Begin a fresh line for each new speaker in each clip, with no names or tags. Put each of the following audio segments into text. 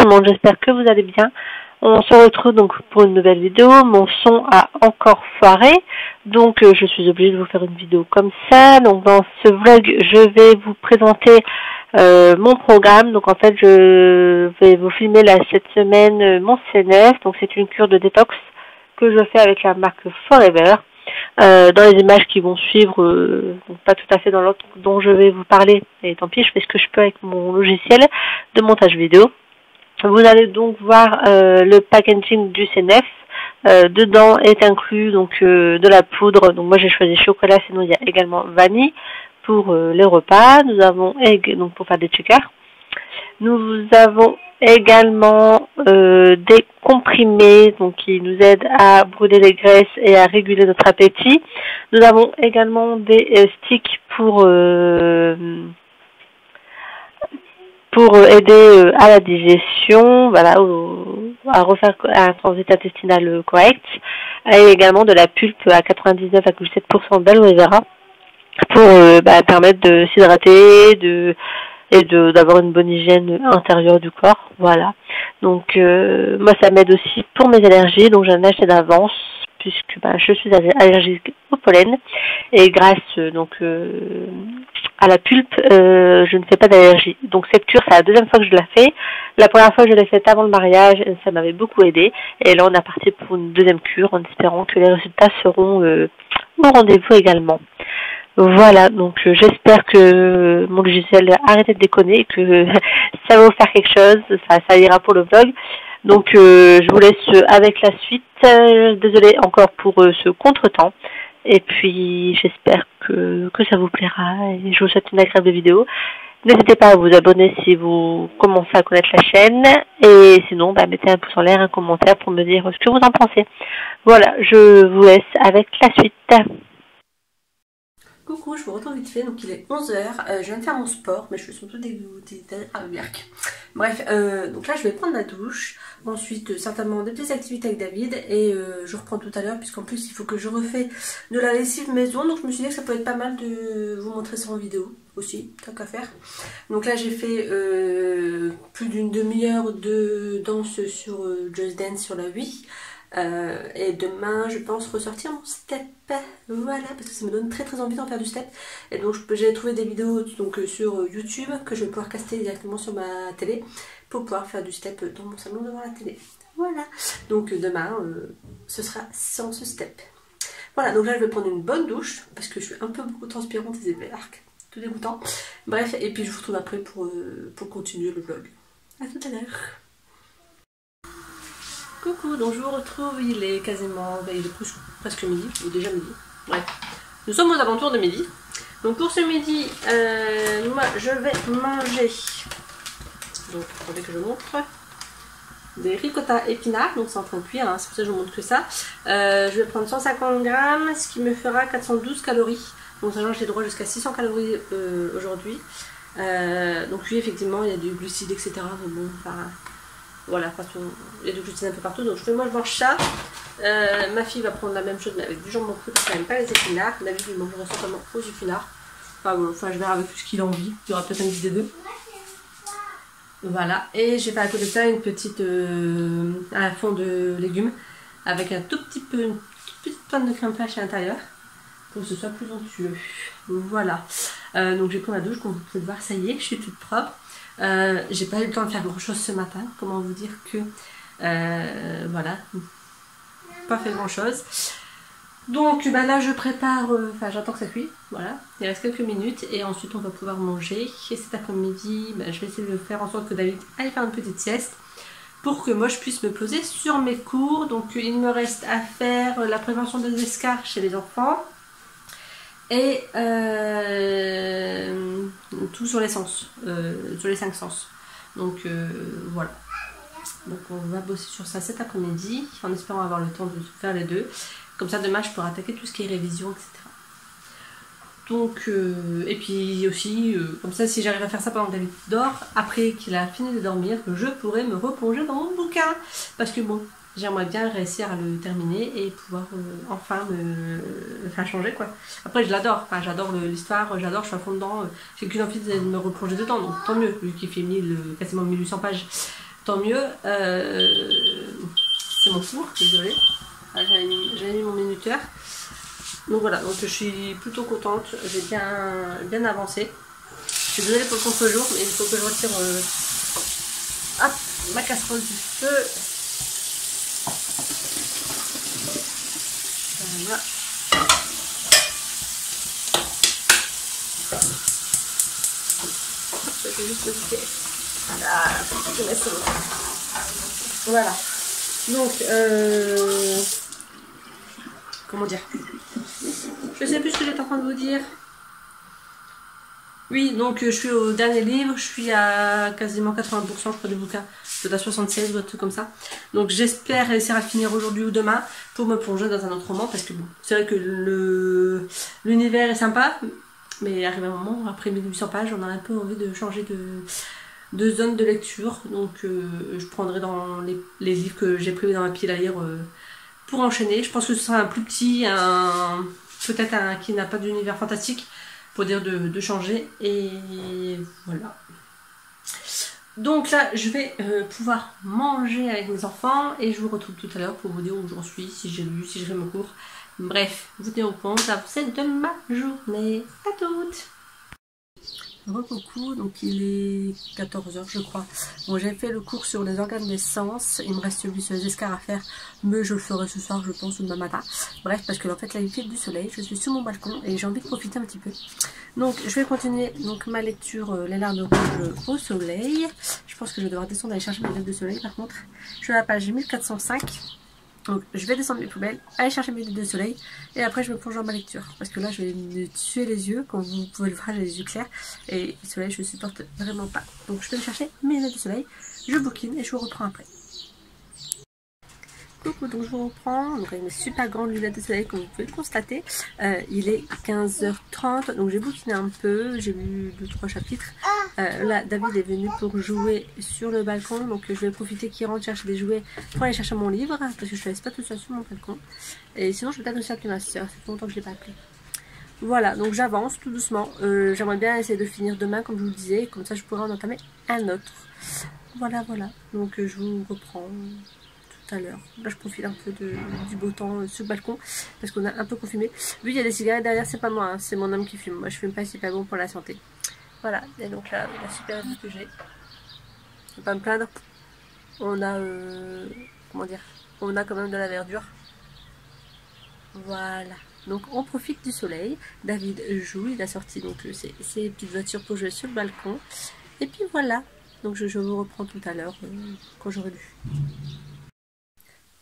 le monde, j'espère que vous allez bien. On se retrouve donc pour une nouvelle vidéo. Mon son a encore foiré, donc je suis obligée de vous faire une vidéo comme ça. Donc dans ce vlog, je vais vous présenter mon programme. Donc en fait, je vais vous filmer là cette semaine mon C9. Donc c'est une cure de détox que je fais avec la marque Forever. Dans les images qui vont suivre, donc pas tout à fait dans l'ordre dont je vais vous parler, et tant pis, je fais ce que je peux avec mon logiciel de montage vidéo. Vous allez donc voir le packaging du C9. Dedans est inclus donc de la poudre. Donc moi j'ai choisi chocolat, sinon il y a également vanille pour les repas. Nous avons donc pour faire des shakers. Nous avons également des comprimés donc qui nous aident à brûler les graisses et à réguler notre appétit. Nous avons également des sticks pour aider à la digestion, voilà, à refaire un transit intestinal correct, et également de la pulpe à 99,7% d'aloe vera pour permettre de s'hydrater, d'avoir une bonne hygiène intérieure du corps, voilà. Donc moi ça m'aide aussi pour mes allergies, donc j'en ai acheté d'avance puisque je suis allergique au pollen, et grâce à la pulpe, je ne fais pas d'allergie. Donc cette cure, c'est la deuxième fois que je la fais. La première fois, je l'ai faite avant le mariage, et ça m'avait beaucoup aidé. Et là, on est parti pour une deuxième cure, en espérant que les résultats seront au rendez-vous également. Voilà, donc j'espère que mon logiciel a arrêté de déconner, que ça va vous faire quelque chose, ça ira pour le vlog. Donc je vous laisse avec la suite. Désolée encore pour ce contretemps. Et puis j'espère que ça vous plaira et je vous souhaite une agréable vidéo. N'hésitez pas à vous abonner si vous commencez à connaître la chaîne. Et sinon, mettez un pouce en l'air, un commentaire pour me dire ce que vous en pensez. Voilà, je vous laisse avec la suite.
Coucou, je vous retrouve vite fait, donc il est 11 h, je viens de faire mon sport, mais je suis surtout dégoûtée à Berck. Bref, donc là je vais prendre ma douche, ensuite certainement des petites activités avec David, et je reprends tout à l'heure, puisqu'en plus il faut que je refais de la lessive maison, donc je me suis dit que ça peut être pas mal de vous montrer ça en vidéo aussi, tant qu'à faire. Donc là j'ai fait plus d'une demi-heure de danse sur Just Dance sur la Wii. Et demain je pense ressortir mon step, voilà, parce que ça me donne très envie d'en faire du step. Et donc j'ai trouvé des vidéos donc sur YouTube que je vais pouvoir caster directement sur ma télé pour pouvoir faire du step dans mon salon devant la télé. Voilà, donc demain ce sera sans ce step. Voilà, donc là je vais prendre une bonne douche parce que je suis un peu beaucoup transpirante et c'est tout dégoûtant. Bref, et puis je vous retrouve après pour continuer le vlog. A tout à l'heure. Coucou, donc je vous retrouve, il est quasiment, il est presque midi, ou déjà midi, bref. Nous sommes aux alentours de midi. Donc pour ce midi, moi je vais manger, donc attendez que je montre, des ricotta épinards, donc c'est en train de cuire, hein, c'est pour ça que je vous montre que ça. Je vais prendre 150 grammes, ce qui me fera 412 calories. Donc sachant que j'ai droit jusqu'à 600 calories aujourd'hui. Donc oui, effectivement, il y a du glucide, etc. Mais bon, enfin... Voilà, il y a du gluten un peu partout, donc moi je mange ça. Ma fille va prendre la même chose mais avec du jambon cru parce qu'elle n'aime pas les épinards. David lui mangera certainement aux épinards. Enfin je verrai avec ce qu'il a envie, il y aura peut-être un mix des deux. Voilà, et j'ai fait à côté de ça une petite un fond de légumes avec un tout petit peu, une petite pointe de crème fraîche à l'intérieur pour que ce soit plus onctueux. Voilà, donc j'ai pris ma douche, comme vous pouvez le voir, ça y est, je suis toute propre. J'ai pas eu le temps de faire grand chose ce matin, comment vous dire que voilà, pas fait grand chose. Donc là je prépare, j'attends que ça cuise, voilà, il reste quelques minutes et ensuite on va pouvoir manger. Et cet après-midi, je vais essayer de faire en sorte que David aille faire une petite sieste pour que moi je puisse me poser sur mes cours. Donc il me reste à faire la prévention des escarres chez les enfants. Et tout sur les sens, sur les 5 sens. Donc voilà. Donc on va bosser sur ça cet après-midi, en espérant avoir le temps de faire les deux. Comme ça demain je pourrai attaquer tout ce qui est révision, etc. Donc, et puis aussi, comme ça si j'arrive à faire ça pendant que David dort, après qu'il a fini de dormir, je pourrai me replonger dans mon bouquin. Parce que bon, j'aimerais bien réussir à le terminer et pouvoir enfin me faire changer quoi. Après je l'adore, j'adore l'histoire, j'adore, je suis à fond dedans, j'ai qu'une envie de me replonger dedans, donc tant mieux, vu qu'il fait quasiment 1800 pages. tant mieux. C'est mon tour, désolée. J'avais mis mon minuteur. Donc voilà, donc je suis plutôt contente. J'ai bien avancé. Je suis désolée pour le contre-jour, mais il faut que je retire hop, ma casserole du feu. Voilà. Je vais juste le faire. Voilà, je mets ça. Voilà. Donc, comment dire? Je sais plus ce que j'étais en train de vous dire. Oui, donc je suis au dernier livre, je suis à quasiment 80% je crois du bouquin, de la 76 ou un truc comme ça. Donc j'espère réussir à finir aujourd'hui ou demain pour me plonger dans un autre roman, parce que bon, c'est vrai que l'univers est sympa, mais arrive un moment, après 1800 pages, on a un peu envie de changer de zone de lecture. Donc je prendrai dans les livres que j'ai prévus dans ma pile à lire pour enchaîner. Je pense que ce sera un plus petit, peut-être un qui n'a pas d'univers fantastique, pour dire de changer. Et voilà. Donc là, je vais pouvoir manger avec mes enfants et je vous retrouve tout à l'heure pour vous dire où j'en suis, si j'ai lu, si j'ai fait mon cours. Bref, vous tenez au courant, ça c'est de ma journée. À toutes! Coucou, donc il est 14 h je crois. Bon, j'ai fait le cours sur les organes des sens, il me reste celui sur les escarres à faire, mais je le ferai ce soir je pense ou demain matin. Bref, parce que en fait là il fait du soleil, je suis sur mon balcon et j'ai envie de profiter un petit peu. Donc je vais continuer donc ma lecture Les larmes rouges au soleil. Je pense que je vais devoir descendre aller chercher mes lunettes de soleil par contre. Je suis à la page 1405. Donc je vais descendre mes poubelles, aller chercher mes lunettes de soleil et après je me plonge dans ma lecture. Parce que là je vais me tuer les yeux, comme vous pouvez le voir j'ai les yeux clairs et le soleil je ne supporte vraiment pas. Donc je vais me chercher mes lunettes de soleil, je bouquine et je vous reprends après. Coucou, donc je vous reprends, donc avec mes super grandes lunettes de soleil comme vous pouvez le constater. Il est 15h30, donc j'ai bouquiné un peu, j'ai lu 2-3 chapitres. Là David est venu pour jouer sur le balcon, donc je vais profiter qu'il rentre chercher des jouets pour aller chercher mon livre, parce que je ne laisse pas tout ça sur mon balcon. Et sinon je vais peut-être aussi appeler ma soeur, c'est longtemps que je ne l'ai pas appelé. Voilà, donc j'avance tout doucement, j'aimerais bien essayer de finir demain comme je vous le disais, comme ça je pourrai en entamer un autre. Voilà, donc je vous reprends tout à l'heure. Là je profite un peu du beau temps sur le balcon parce qu'on a un peu confumé. Oui, il y a des cigarettes derrière, c'est pas moi, hein, c'est mon homme qui fume. Moi je fume pas, c'est pas bon pour la santé. Voilà, et donc là la super vue que j'ai, je vais pas me plaindre. On a comment dire, on a quand même de la verdure. Voilà, donc on profite du soleil. David joue, il a sorti donc ses petites voitures pour jouer sur le balcon. Et puis voilà, donc je vous reprends tout à l'heure quand j'aurai lu.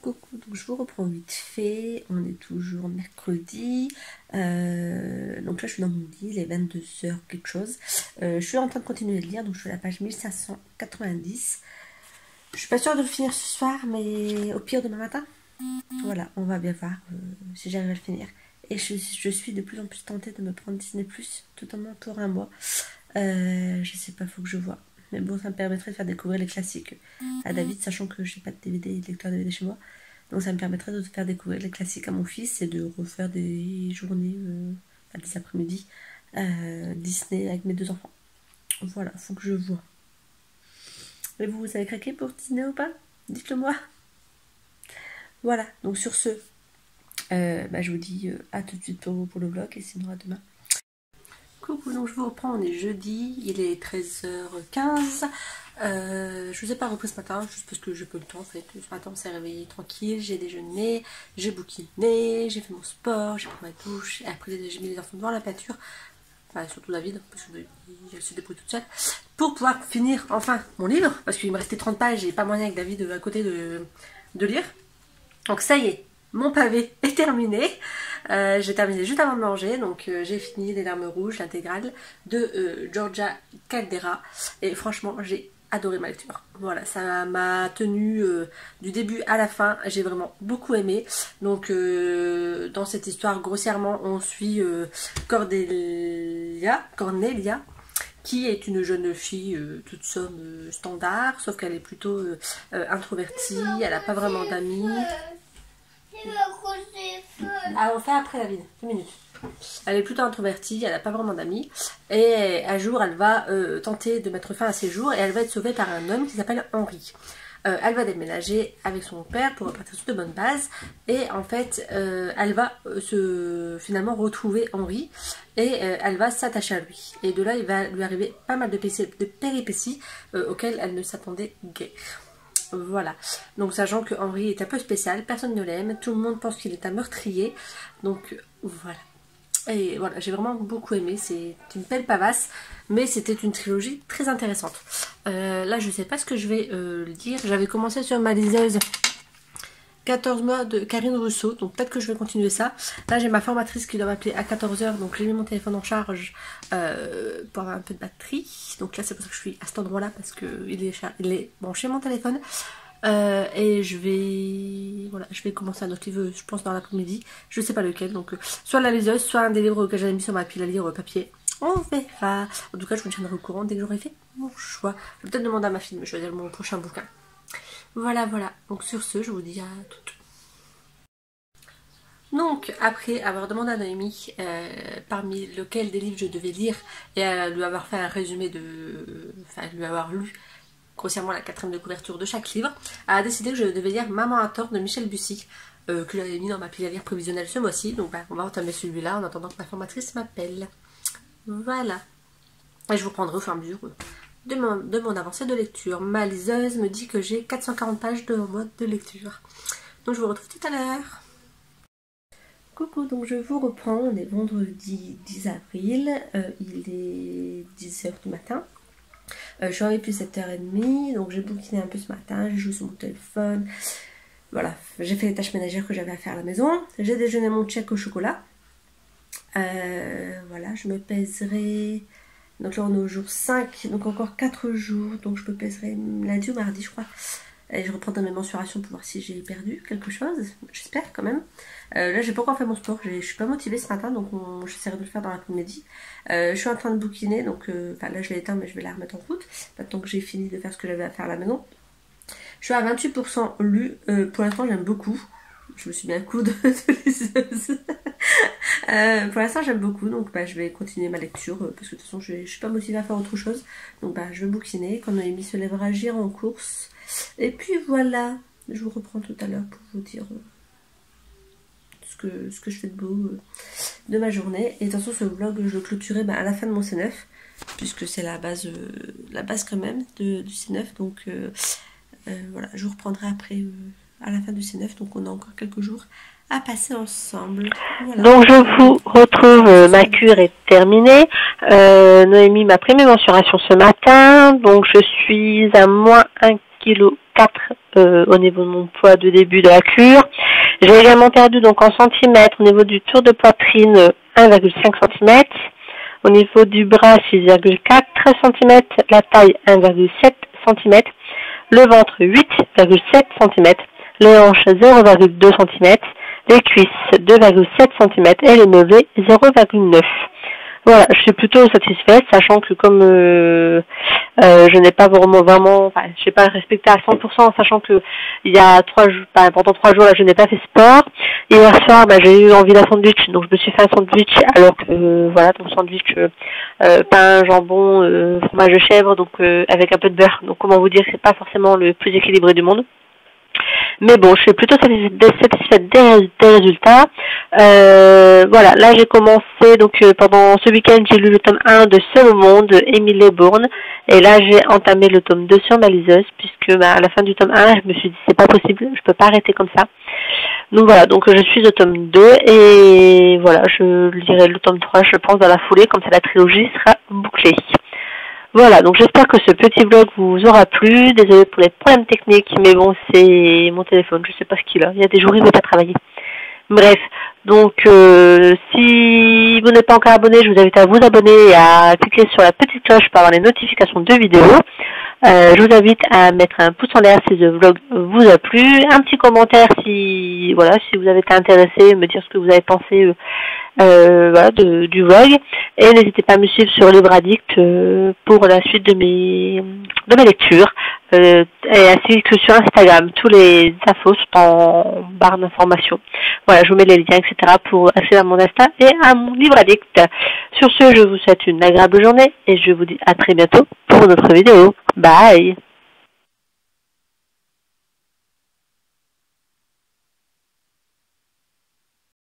Coucou, donc je vous reprends vite fait, on est toujours mercredi, donc là je suis dans mon lit, il est 22h quelque chose, je suis en train de continuer de lire, donc je suis à la page 1590, je suis pas sûre de le finir ce soir, mais au pire demain matin, voilà, on va bien voir si j'arrive à le finir, et je suis de plus en plus tentée de me prendre Disney+, totalement pour un mois, je sais pas, faut que je vois. Mais bon, ça me permettrait de faire découvrir les classiques à David, sachant que je n'ai pas de DVD, de lecteur DVD chez moi. Donc ça me permettrait de faire découvrir les classiques à mon fils et de refaire des journées, des après-midi, Disney avec mes deux enfants. Voilà, faut que je vois. Et vous avez craqué pour Disney ou pas? Dites-le moi. Voilà, donc sur ce, je vous dis à tout de suite pour le vlog et sinon à demain. Coucou, donc je vous reprends, on est jeudi, il est 13h15, je vous ai pas repris ce matin, juste parce que j'ai peu le temps en fait, ce matin on s'est réveillé tranquille, j'ai déjeuné, j'ai bouquiné, j'ai fait mon sport, j'ai pris ma douche, et après j'ai mis les enfants devant la peinture, enfin surtout David, parce qu'elle se débrouille toute seule, pour pouvoir finir enfin mon livre, parce qu'il me restait 30 pages et pas moyen avec David à côté de lire, donc ça y est. Mon pavé est terminé, j'ai terminé juste avant de manger, donc j'ai fini Les larmes rouges, l'intégrale de Georgia Caldera, et franchement j'ai adoré ma lecture. Voilà, ça m'a tenu du début à la fin, j'ai vraiment beaucoup aimé. Donc dans cette histoire, grossièrement, on suit Cornelia, qui est une jeune fille toute somme standard, sauf qu'elle est plutôt introvertie, elle n'a pas vraiment d'amis. Ah, on fait après David, 2 minutes. Elle est plutôt introvertie, elle n'a pas vraiment d'amis. Et un jour, elle va tenter de mettre fin à ses jours et elle va être sauvée par un homme qui s'appelle Henri. Elle va déménager avec son père pour repartir sur de bonnes bases. Et en fait, elle va finalement retrouver Henri et elle va s'attacher à lui. Et de là, il va lui arriver pas mal de péripéties auxquelles elle ne s'attendait guère. Voilà, donc sachant que Henri est un peu spécial, personne ne l'aime, tout le monde pense qu'il est un meurtrier, donc voilà. Et voilà, j'ai vraiment beaucoup aimé, c'est une belle pavasse, mais c'était une trilogie très intéressante. Là, je sais pas ce que je vais dire, j'avais commencé sur ma liseuse 14 mois de Karine Rousseau, donc peut-être que je vais continuer ça. Là, j'ai ma formatrice qui doit m'appeler à 14 h, donc j'ai mis mon téléphone en charge pour avoir un peu de batterie. Donc là, c'est pour ça que je suis à cet endroit-là, parce qu'il est branché mon téléphone. Et je vais commencer un autre livre, je pense dans l'après-midi, je sais pas lequel, donc soit la liseuse, soit un des livres que j'avais mis sur ma pile à lire papier. On verra. En tout cas, je vous tiendrai au courant dès que j'aurai fait mon choix. Je vais peut-être demander à ma fille de me choisir mon prochain bouquin. Voilà, voilà. Donc sur ce, je vous dis à toutes. Donc, après avoir demandé à Noémie parmi lequel des livres je devais lire et lui avoir fait un résumé enfin, lui avoir lu grossièrement la 4e de couverture de chaque livre, elle a décidé que je devais lire Maman a tort de Michel Bussy, que j'avais mis dans ma pile à lire prévisionnelle ce mois-ci. Donc, on va entamer celui-là en attendant que ma formatrice m'appelle. Voilà. Et je vous prendrai au fur et à mesure de mon avancée de lecture. Ma liseuse me dit que j'ai 440 pages de mode de lecture. Donc je vous retrouve tout à l'heure. Coucou, donc je vous reprends, on est vendredi 10 avril, il est 10 h du matin. Je suis arrivée depuis 7 h 30, donc j'ai bouquiné un peu ce matin, j'ai joué sur mon téléphone. Voilà, j'ai fait les tâches ménagères que j'avais à faire à la maison. J'ai déjeuné mon check au chocolat. Voilà, je me pèserai... Donc là on est au jour 5, donc encore 4 jours, donc je me pèserai lundi ou mardi je crois. Et je reprendrai mes mensurations pour voir si j'ai perdu quelque chose, j'espère quand même. Là j'ai pas encore fait mon sport, je suis pas motivée ce matin, donc j'essaierai de le faire dans l'après-midi. Je suis en train de bouquiner, donc là je l'ai éteint mais je vais la remettre en route, maintenant que j'ai fini de faire ce que j'avais à faire à la maison. Je suis à 28% lu, pour l'instant j'aime beaucoup. Je me suis mis un coup de liseuse. Pour l'instant j'aime beaucoup, donc je vais continuer ma lecture parce que de toute façon je suis pas motivée à faire autre chose. Donc je vais bouquiner, quand Noémie se lèvera j'irai en course. Et puis voilà, je vous reprends tout à l'heure pour vous dire ce que je fais de beau de ma journée. Et de toute façon ce vlog je le clôturerai à la fin de mon C9, puisque c'est la base quand même du C9. Donc voilà, je vous reprendrai après à la fin du C9, donc on a encore quelques jours à passer ensemble. Voilà.
Donc je vous retrouve, ma cure est terminée. Noémie m'a pris mes mensurations ce matin, donc je suis à moins 1,4 kg au niveau de mon poids de début de la cure. J'ai également perdu donc en centimètres au niveau du tour de poitrine 1,5 cm, au niveau du bras 6,4 cm, la taille 1,7 cm, le ventre 8,7 cm, les hanches 0,2 cm, les cuisses 2,7 cm et les mollets 0,9. Voilà, je suis plutôt satisfaite, sachant que comme je n'ai pas vraiment, je n'ai pas respecté à 100%, sachant que il y a 3 jours, pendant 3 jours là, je n'ai pas fait sport. Hier soir, j'ai eu envie d'un sandwich, donc je me suis fait un sandwich, alors que voilà, donc sandwich pain, jambon, fromage de chèvre, donc avec un peu de beurre. Donc comment vous dire, c'est pas forcément le plus équilibré du monde. Mais bon, je suis plutôt satisfaite des résultats. Voilà, là j'ai commencé, donc pendant ce week-end, j'ai lu le tome 1 de Seul au monde, Émile Bourne. Et là j'ai entamé le tome 2 sur ma liseuse, puisque à la fin du tome 1, je me suis dit c'est pas possible, je peux pas arrêter comme ça. Donc voilà, donc je suis au tome 2 et voilà, je lirai le tome 3, je pense, dans la foulée, comme ça la trilogie sera bouclée. Voilà, donc j'espère que ce petit vlog vous aura plu. Désolée pour les problèmes techniques, mais bon, c'est mon téléphone, je sais pas ce qu'il a. Il y a des jours, il ne veut pas travailler. Bref, donc si vous n'êtes pas encore abonné, je vous invite à vous abonner et à cliquer sur la petite cloche pour avoir les notifications de vidéos. Je vous invite à mettre un pouce en l'air si ce vlog vous a plu, un petit commentaire si vous avez été intéressé, me dire ce que vous avez pensé du vlog, et n'hésitez pas à me suivre sur Libre Addict pour la suite de mes lectures. ainsi que sur Instagram. Tous les infos sont en barre d'information. Voilà, je vous mets les liens, etc. pour accéder à mon Insta et à mon livre addict. Sur ce, je vous souhaite une agréable journée et je vous dis à très bientôt pour une autre vidéo. Bye!